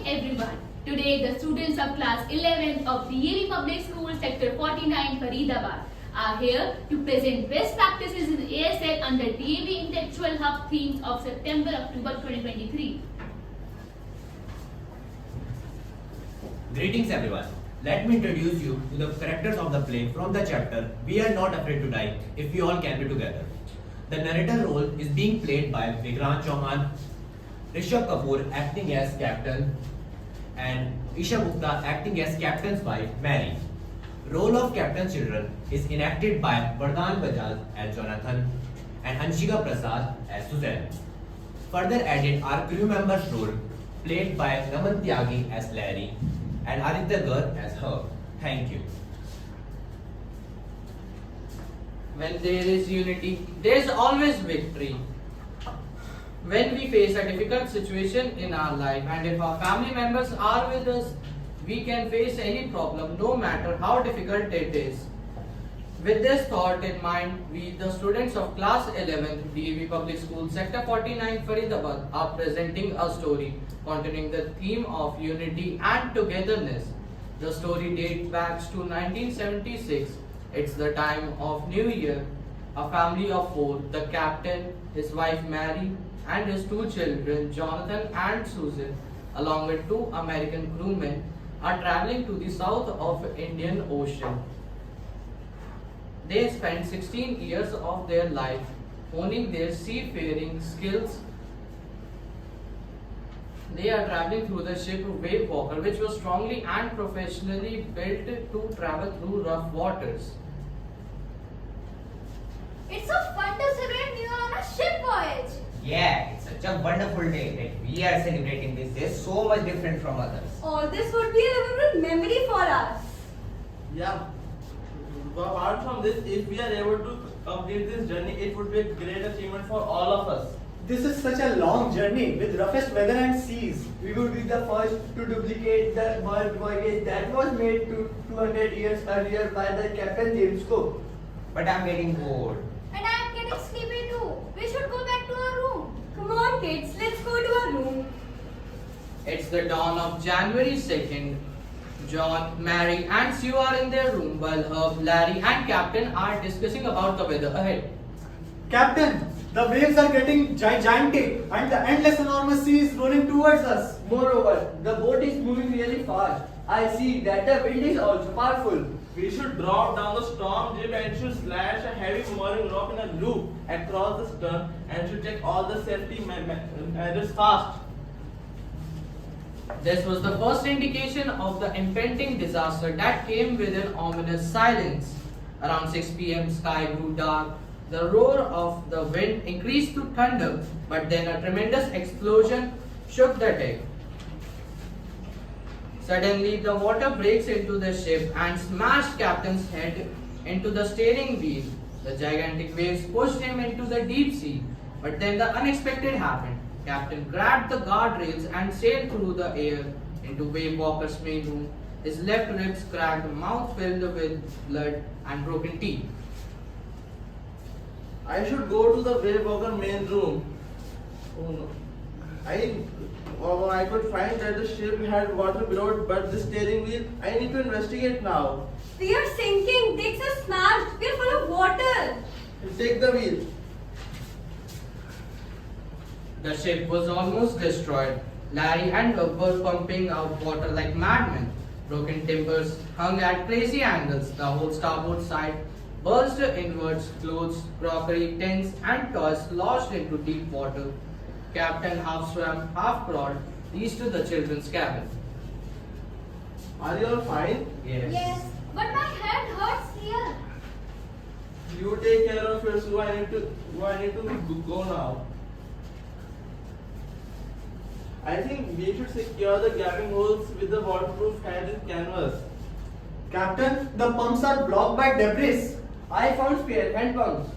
everyone. Today, the students of class 11th of DAV Public School Sector 49 Faridabad are here to present best practices in ASL under DAV Intellectual Hub themes of September-October 2023. Greetings everyone. Let me introduce you to the characters of the play from the chapter We Are Not Afraid to Die If We All Can Be Together. The narrator role is being played by Vikrant Chauhan, Rishabh Kapoor acting as Captain and Isha Gupta acting as Captain's wife Mary. Role of Captain's children is enacted by Vardhan Bajaj as Jonathan and Anshika Prasad as Suzanne. Further added are crew members' role played by Naman Tyagi as Larry and Aditya Garg as Herb. Thank you. When there is unity, there is always victory. When we face a difficult situation in our life and if our family members are with us, we can face any problem no matter how difficult it is. With this thought in mind, we, the students of class 11th DAV Public School Sector 49 Faridabad, are presenting a story containing the theme of unity and togetherness. The story dates back to 1976. It's the time of New Year. A family of four, the captain, his wife Mary, and his two children, Jonathan and Susan, along with two American crewmen, are traveling to the south of Indian Ocean. They spent 16 years of their life honing their seafaring skills. They are traveling through the ship Wave Walker, which was strongly and professionally built to travel through rough waters. It's so fun to celebrate New Year on a ship voyage. Yeah, it's such a wonderful day that we are celebrating this day so much different from others. All this would be a memorable memory for us. Yeah. Apart from this, if we are able to complete this journey, it would be a great achievement for all of us. This is such a long journey with roughest weather and seas. We would be the first to duplicate the world voyage that was made 200 years earlier by the Captain James Cook. But I'm getting bored. And I'm getting sleepy too. We should go back to our room. Come on, kids, let's go to our room. It's the dawn of January 2nd. John, Mary, and Sue are in their room while Herb, Larry, and Captain are discussing about the weather ahead. Captain, the waves are getting gigantic and the endless enormous sea is rolling towards us. Moreover, the boat is moving really fast. I see that the wind is also powerful. We should drop down the storm jib and should slash a heavy mooring rope in a loop across the stern and should take all the safety measures fast. This was the first indication of the impending disaster that came with an ominous silence. Around 6 p.m., sky grew dark. The roar of the wind increased to thunder, but then a tremendous explosion shook the deck. Suddenly, the water breaks into the ship and smashed Captain's head into the steering wheel. The gigantic waves pushed him into the deep sea, but then the unexpected happened. Captain grabbed the guardrails and sailed through the air into Wave Walker's main room. His left ribs cracked, mouth filled with blood and broken teeth. I should go to the Wave Walker main room. Oh no. I could find that the ship had water below it, but the steering wheel, I need to investigate now. We are sinking. Takes us smashed. We're full of water. Take the wheel. The ship was almost destroyed. Larry and Herb were pumping out water like madmen. Broken timbers hung at crazy angles. The whole starboard side burst inwards. Clothes, crockery, tents, and toys lodged into deep water. Captain half swam, half crawled, reached to the children's cabin. Are you all fine? Yes, but my head hurts here. You take care of your Sue. I need to go now. I think we should secure the gaping holes with the waterproof canvas. Captain, the pumps are blocked by debris. I found spare hand pumps.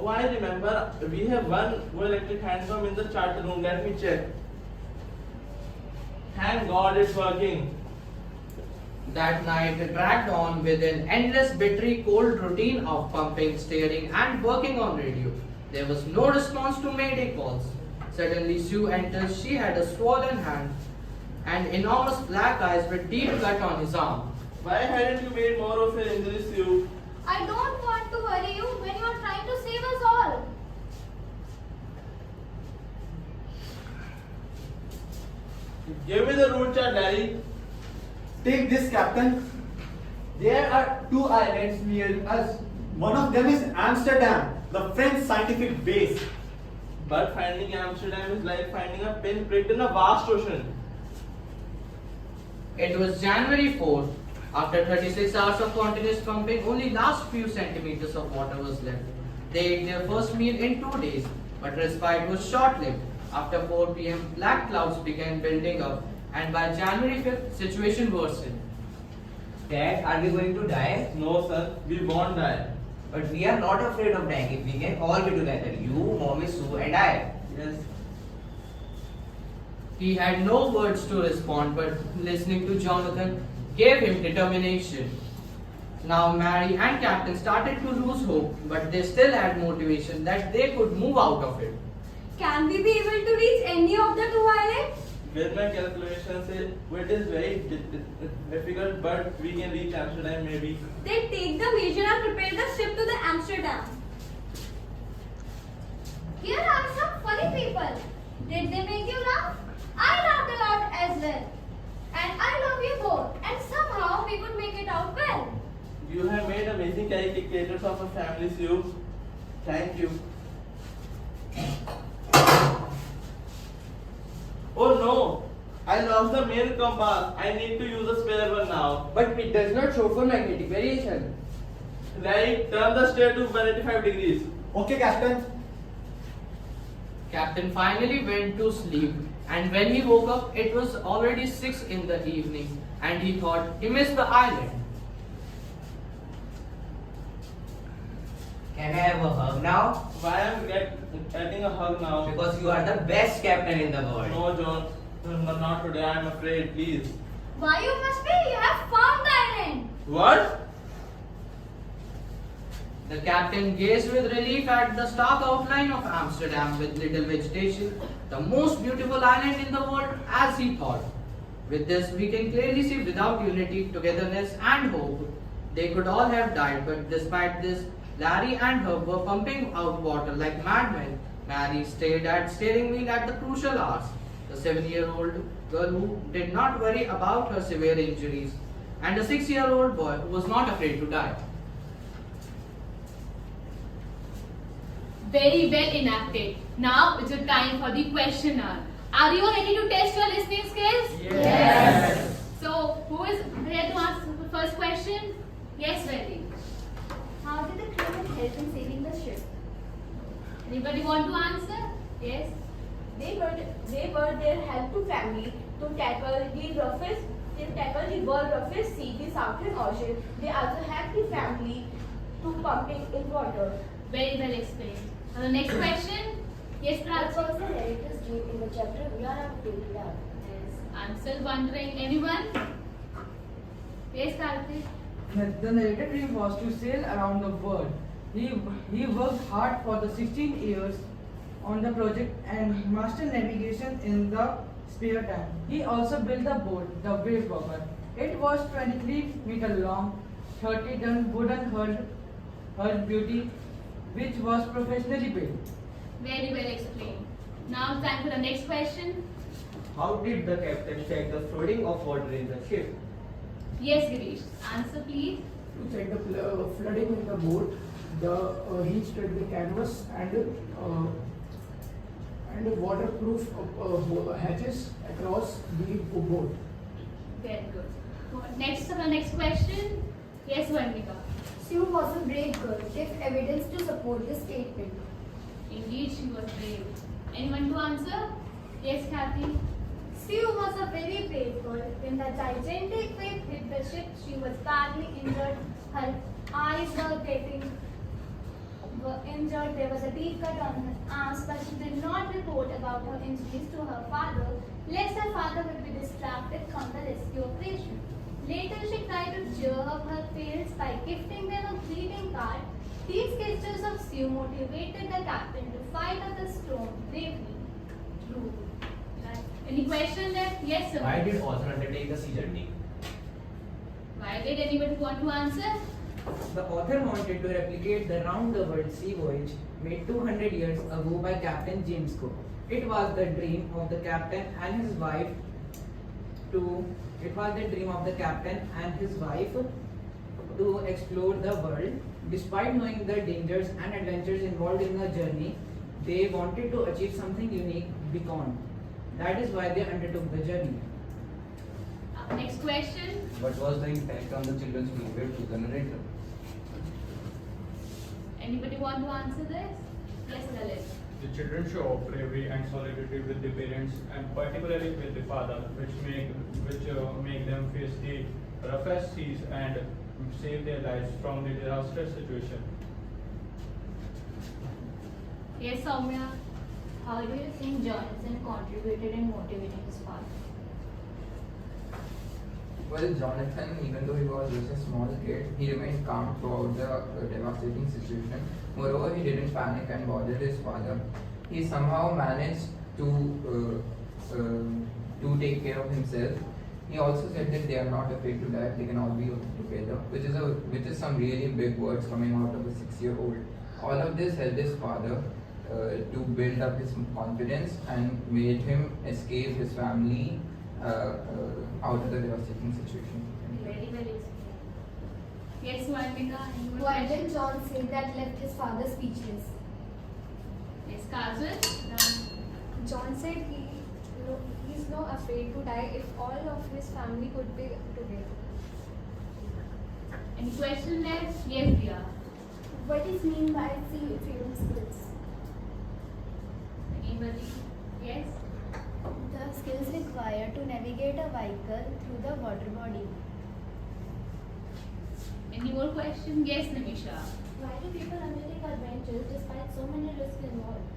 Oh, I remember. We have one electric hand pump in the charter room. Let me check. Thank God it's working. That night dragged on with an endless, bittery, cold routine of pumping, steering, and working on radio. There was no response to mayday calls. Suddenly Sue enters. She had a swollen hand. and enormous black eyes with deep cut on his arm. Why hadn't you made more of your injuries, you? I don't want to worry you when you are trying to save us all. Give me the route chart, Larry. Take this, Captain. There are two islands near us. One of them is Amsterdam, the French scientific base. But finding Amsterdam is like finding a pin pricked in a vast ocean. It was January 4th. After 36 hours of continuous pumping, only last few centimeters of water was left. They ate their first meal in 2 days, but respite was short-lived. After 4 p.m., black clouds began building up, and by January 5th, situation worsened. Dad, are we going to die? No, sir, we won't die. But we are not afraid of dying if we can all be together. You, Mommy, Sue, and I. Yes. He had no words to respond, but listening to Jonathan gave him determination. Now Mary and Captain started to lose hope, but they still had motivation that they could move out of it. Can we be able to reach any of the two islands? With my calculations, it is very difficult, but we can reach Amsterdam maybe. Then take the measure and prepare the ship to the Amsterdam. Here are some funny people. Did they make you laugh? I laughed a lot as well. And I love you both. And somehow we could make it out well. You have made amazing caricatures of our families, you. Thank you. Oh no! I lost the main compass. I need to use a spare one now. But it does not show for magnetic variation. Right, turn the steer to 185 degrees. Okay, Captain. Captain finally went to sleep, and when he woke up, it was already 6 in the evening, and he thought he missed the island. Can I have a hug now? Why am I getting a hug now? Because you are the best captain in the world. No, John. No, not today. I am afraid. Please. Why you must be? You have found the island. What? The captain gazed with relief at the stark outline of Amsterdam with little vegetation, the most beautiful island in the world, as he thought. With this, we can clearly see without unity, togetherness, and hope, they could all have died, but despite this, Larry and Herb were pumping out water like madmen. Mary stayed at steering wheel at the crucial hours. The 7-year-old girl who did not worry about her severe injuries, and a 6-year-old boy who was not afraid to die. Very well enacted. Now it's your time for the question hour. Are you ready to test your listening skills? Yes. So, who is ready to answer the first question? Yes, ready. How did the crewmen help in saving the ship? Anybody want to answer? Yes. They were their help to family to tackle the world roughest sea, the Southern Ocean. They also helped the family to pumping in water. Very well explained. And the next question? Yes, What Prachi. was the narrator's dream in the chapter we are up to now? Yes. I'm still wondering. Anyone? Yes, Karthik. The narrator dream was to sail around the world. He worked hard for the 16 years on the project and mastered navigation in the spare time. He also built the boat, the Wave Bomber. It was 23 meters long, 30-ton wooden hull beauty, which was professionally built. Very well explained. Now time for the next question. How did the captain check the flooding of water in the ship? Yes, Girish. Answer please. To check the flooding in the boat, he checked the canvas and waterproof hatches across the boat. Very good. Next, the next question. Yes, Varnika. Sue was a brave girl, gave evidence to support this statement. Indeed, she was brave. Anyone to answer? Yes, Kathy. Sue was a very brave girl. When the gigantic wave hit the ship, she was badly injured. Her eyes were injured. There was a deep cut on her arms, but she did not report about her injuries to her father, lest her father would be distracted from the rescue operation. Later, she tried to cheer up her parents by gifting them a greeting card. These gestures of Sue motivated the captain to fight off the storm bravely. True. Any question left? Yes, sir. Why did author undertake the sea journey? Why did anybody want to answer? The author wanted to replicate the round-the-world sea voyage made 200 years ago by Captain James Cook. It was the dream of the captain and his wife to explore the world. Despite knowing the dangers and adventures involved in the journey, they wanted to achieve something unique beyond. That is why they undertook the journey. Next question. What was the impact on the children's behavior to the narrator? Anybody want to answer this? Yes, Lalit. The children show bravery and solidarity with the parents, and particularly with the father, which make them face the roughest seas and save their lives from the disastrous situation. Yes, Soumya. How do you think Jonathan contributed in motivating his father? Well, Jonathan, even though he was just a small kid, he remained calm throughout the devastating situation. Moreover, he didn't panic and bother his father. He somehow managed to take care of himself. He also said that they are not afraid to die; they can all be together, which is some really big words coming out of a 6-year-old. All of this helped his father to build up his confidence and made him escape his family out of the devastating situation. Very well explained. Yes, Swandika. Why did John say that left his father speechless? Yes, Kajal. John said he's not afraid to die if all of his family could be together. Any question left? Yes, Dia. What is mean by seafaring skills? Anybody? Yes. The skills required to navigate a vehicle through the water body. Any more questions? Yes, Nimisha. Why do people undertake adventures despite so many risks involved?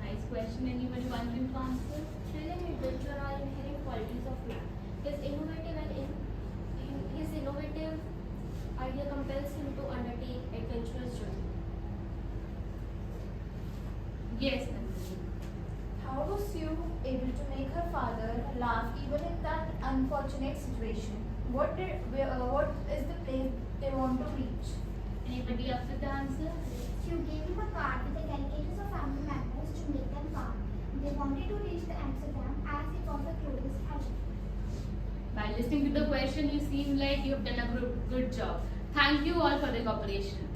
Nice question. Anybody wanting to answer? Thrilling adventure are inherent qualities of man. His innovative idea compels him to undertake adventurous journey. Yes, Nandini. How was Sue able to make her father laugh even in that unfortunate situation? What is the place they want to reach? Anybody up with the answer? Sue gave him a card with the caricatures of family members to make them calm. They wanted to reach the Amsterdam as it was the closest option. By listening to the question, you seem like you have done a good job. Thank you all for the cooperation.